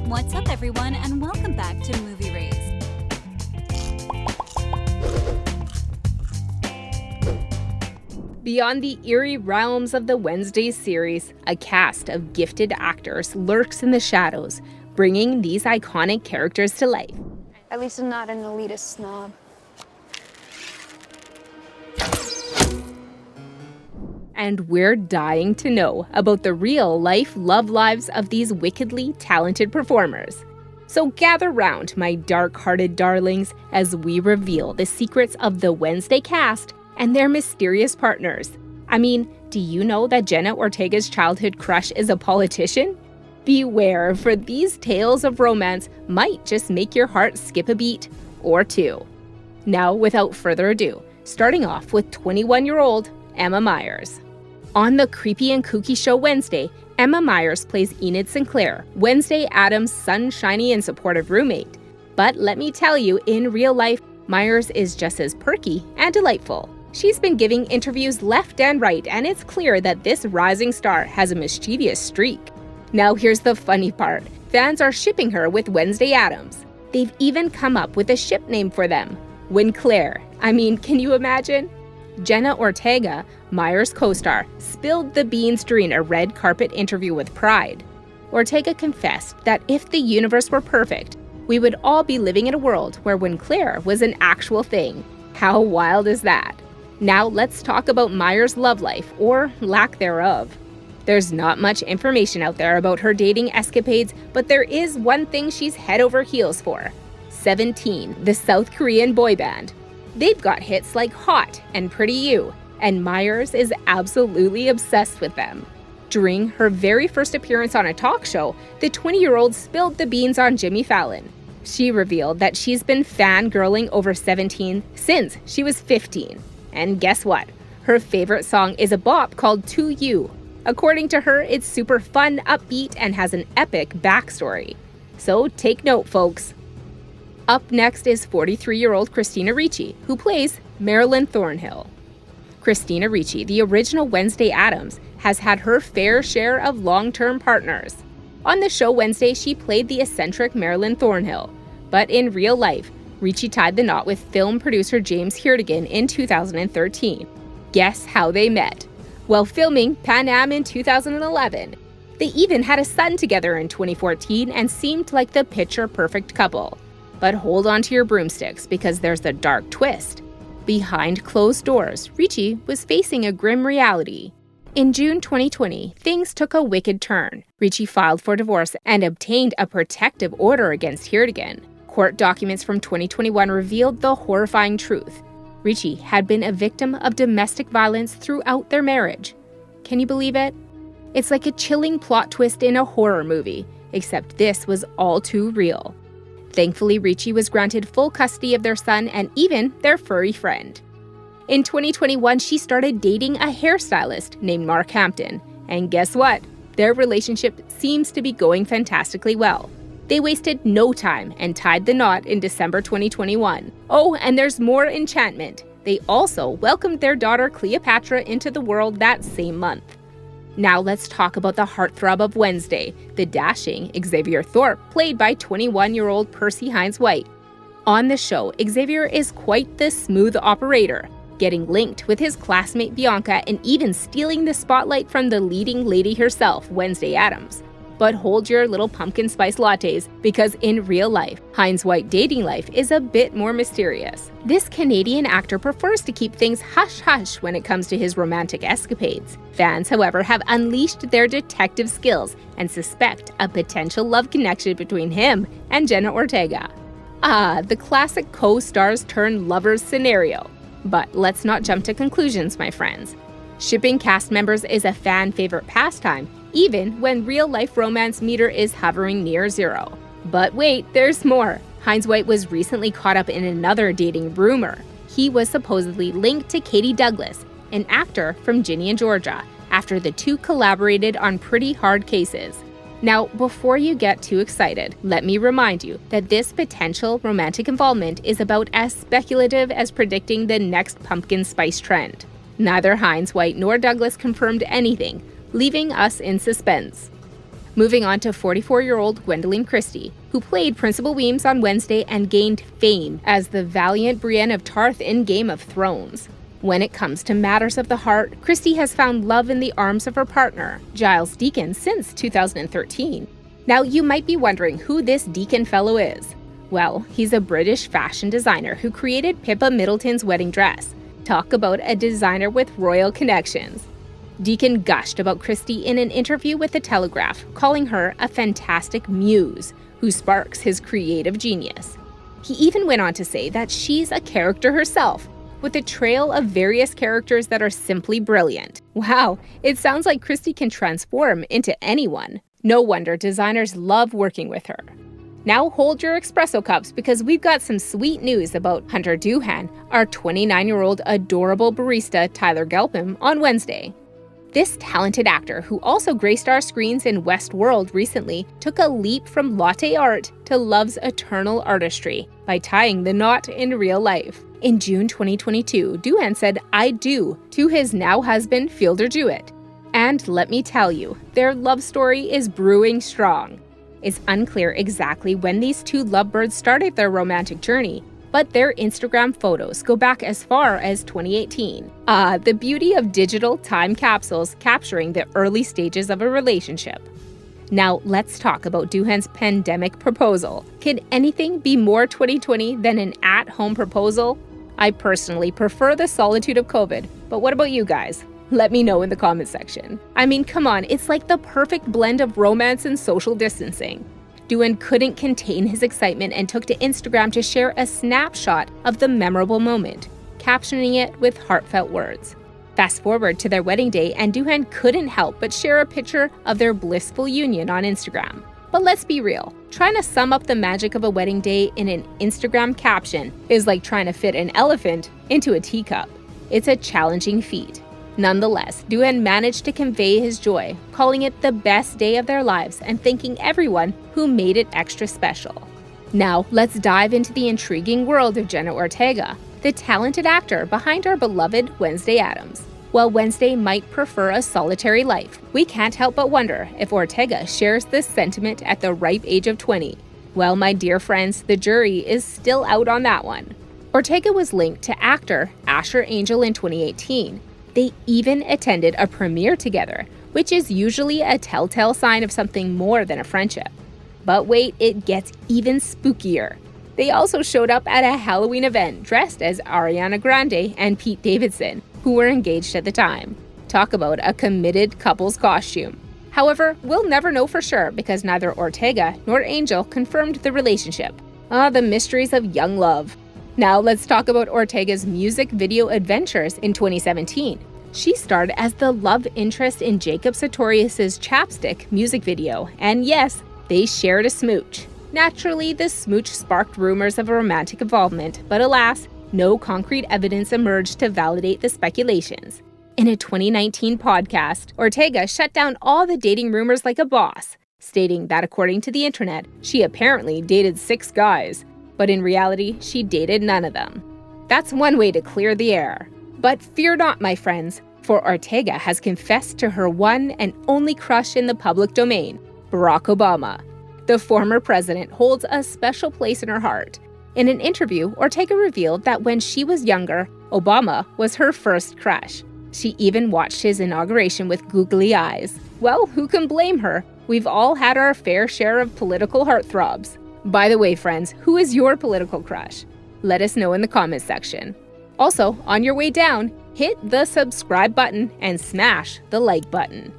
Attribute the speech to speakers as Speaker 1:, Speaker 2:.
Speaker 1: What's up, everyone, and welcome back to Movie Raised.
Speaker 2: Beyond the eerie realms of the Wednesday series, a cast of gifted actors lurks in the shadows, bringing these iconic characters to life.
Speaker 3: At least I'm not an elitist snob.
Speaker 2: And we're dying to know about the real-life love lives of these wickedly talented performers. So gather round, my dark-hearted darlings, as we reveal the secrets of the Wednesday cast and their mysterious partners. I mean, do you know that Jenna Ortega's childhood crush is a politician? Beware, for these tales of romance might just make your heart skip a beat or two. Now, without further ado, starting off with 21-year-old Emma Myers. On the creepy and kooky show Wednesday, Emma Myers plays Enid Sinclair, Wednesday Addams' sunshiny and supportive roommate. But let me tell you, in real life, Myers is just as perky and delightful. She's been giving interviews left and right, and it's clear that this rising star has a mischievous streak. Now here's the funny part. Fans are shipping her with Wednesday Addams. They've even come up with a ship name for them, Winclair. I mean, can you imagine? Jenna Ortega, Myers' co-star, spilled the beans during a red carpet interview with Pride. Ortega confessed that if the universe were perfect, we would all be living in a world where Winclair was an actual thing. How wild is that? Now let's talk about Myers' love life, or lack thereof. There's not much information out there about her dating escapades, but there is one thing she's head over heels for: 17, the South Korean boy band. They've got hits like Hot and Pretty You, and Myers is absolutely obsessed with them. During her very first appearance on a talk show, the 20-year-old spilled the beans on Jimmy Fallon. She revealed that she's been fangirling over 17 since she was 15. And guess what? Her favorite song is a bop called To You. According to her, it's super fun, upbeat, and has an epic backstory. So take note, folks. Up next is 43-year-old Christina Ricci, who plays Marilyn Thornhill. Christina Ricci, the original Wednesday Addams, has had her fair share of long-term partners. On the show Wednesday, she played the eccentric Marilyn Thornhill. But in real life, Ricci tied the knot with film producer James Hierdigan in 2013. Guess how they met? While filming Pan Am in 2011. They even had a son together in 2014 and seemed like the picture-perfect couple. But hold on to your broomsticks, because there's the dark twist. Behind closed doors, Ricci was facing a grim reality. In June 2020, things took a wicked turn. Ricci filed for divorce and obtained a protective order against Hierdigan. Court documents from 2021 revealed the horrifying truth. Ricci had been a victim of domestic violence throughout their marriage. Can you believe it? It's like a chilling plot twist in a horror movie, except this was all too real. Thankfully, Ricci was granted full custody of their son and even their furry friend. In 2021, she started dating a hairstylist named Mark Hampton. And guess what? Their relationship seems to be going fantastically well. They wasted no time and tied the knot in December 2021. Oh, and there's more enchantment. They also welcomed their daughter Cleopatra into the world that same month. Now let's talk about the heartthrob of Wednesday, the dashing Xavier Thorpe, played by 21-year-old Percy Hines-White. On the show, Xavier is quite the smooth operator, getting linked with his classmate Bianca and even stealing the spotlight from the leading lady herself, Wednesday Addams. But hold your little pumpkin spice lattes, because in real life, Hines-White dating life is a bit more mysterious. This Canadian actor prefers to keep things hush-hush when it comes to his romantic escapades. Fans, however, have unleashed their detective skills and suspect a potential love connection between him and Jenna Ortega. Ah, the classic co-stars turn lovers scenario. But let's not jump to conclusions, my friends. Shipping cast members is a fan favorite pastime, even when real-life romance meter is hovering near zero. But wait, there's more. Hines-White was recently caught up in another dating rumor. He was supposedly linked to Katie Douglas, an actor from Ginny and Georgia, after the two collaborated on Pretty Hard Cases. Now, before you get too excited, let me remind you that this potential romantic involvement is about as speculative as predicting the next pumpkin spice trend. Neither Hines-White nor Douglas confirmed anything, leaving us in suspense. Moving on to 44-year-old Gwendoline Christie, who played Principal Weems on Wednesday and gained fame as the valiant Brienne of Tarth in Game of Thrones. When it comes to matters of the heart, Christie has found love in the arms of her partner, Giles Deacon, since 2013. Now, you might be wondering who this Deacon fellow is. Well, he's a British fashion designer who created Pippa Middleton's wedding dress. Talk about a designer with royal connections. Deacon gushed about Christie in an interview with The Telegraph, calling her a fantastic muse who sparks his creative genius. He even went on to say that she's a character herself, with a trail of various characters that are simply brilliant. Wow, it sounds like Christie can transform into anyone. No wonder designers love working with her. Now hold your espresso cups because we've got some sweet news about Hunter Doohan, our 29-year-old adorable barista Tyler Gelpin, on Wednesday. This talented actor, who also graced our screens in Westworld recently, took a leap from latte art to love's eternal artistry by tying the knot in real life. In June 2022, Doohan said "I do" to his now husband Fielder Jewett. And let me tell you, their love story is brewing strong. It's unclear exactly when these two lovebirds started their romantic journey, but their Instagram photos go back as far as 2018. The beauty of digital time capsules capturing the early stages of a relationship. Now let's talk about Doohan's pandemic proposal. Could anything be more 2020 than an at-home proposal? I personally prefer the solitude of COVID, but what about you guys? Let me know in the comment section. I mean, come on, it's like the perfect blend of romance and social distancing. Doohan couldn't contain his excitement and took to Instagram to share a snapshot of the memorable moment, captioning it with heartfelt words. Fast forward to their wedding day, and Doohan couldn't help but share a picture of their blissful union on Instagram. But let's be real, trying to sum up the magic of a wedding day in an Instagram caption is like trying to fit an elephant into a teacup. It's a challenging feat. Nonetheless, Doohan managed to convey his joy, calling it the best day of their lives and thanking everyone who made it extra special. Now, let's dive into the intriguing world of Jenna Ortega, the talented actor behind our beloved Wednesday Addams. While Wednesday might prefer a solitary life, we can't help but wonder if Ortega shares this sentiment at the ripe age of 20. Well, my dear friends, the jury is still out on that one. Ortega was linked to actor Asher Angel in 2018. They even attended a premiere together, which is usually a telltale sign of something more than a friendship. But wait, it gets even spookier. They also showed up at a Halloween event dressed as Ariana Grande and Pete Davidson, who were engaged at the time. Talk about a committed couple's costume. However, we'll never know for sure because neither Ortega nor Angel confirmed the relationship. The mysteries of young love. Now let's talk about Ortega's music video adventures in 2017. She starred as the love interest in Jacob Sartorius' Chapstick music video, and yes, they shared a smooch. Naturally, this smooch sparked rumors of a romantic involvement, but alas, no concrete evidence emerged to validate the speculations. In a 2019 podcast, Ortega shut down all the dating rumors like a boss, stating that according to the internet, she apparently dated 6 guys. But in reality, she dated none of them. That's one way to clear the air. But fear not, my friends, for Ortega has confessed to her one and only crush in the public domain, Barack Obama. The former president holds a special place in her heart. In an interview, Ortega revealed that when she was younger, Obama was her first crush. She even watched his inauguration with googly eyes. Well, who can blame her? We've all had our fair share of political heartthrobs. By the way, friends, who is your political crush? Let us know in the comments section. Also, on your way down, hit the subscribe button and smash the like button.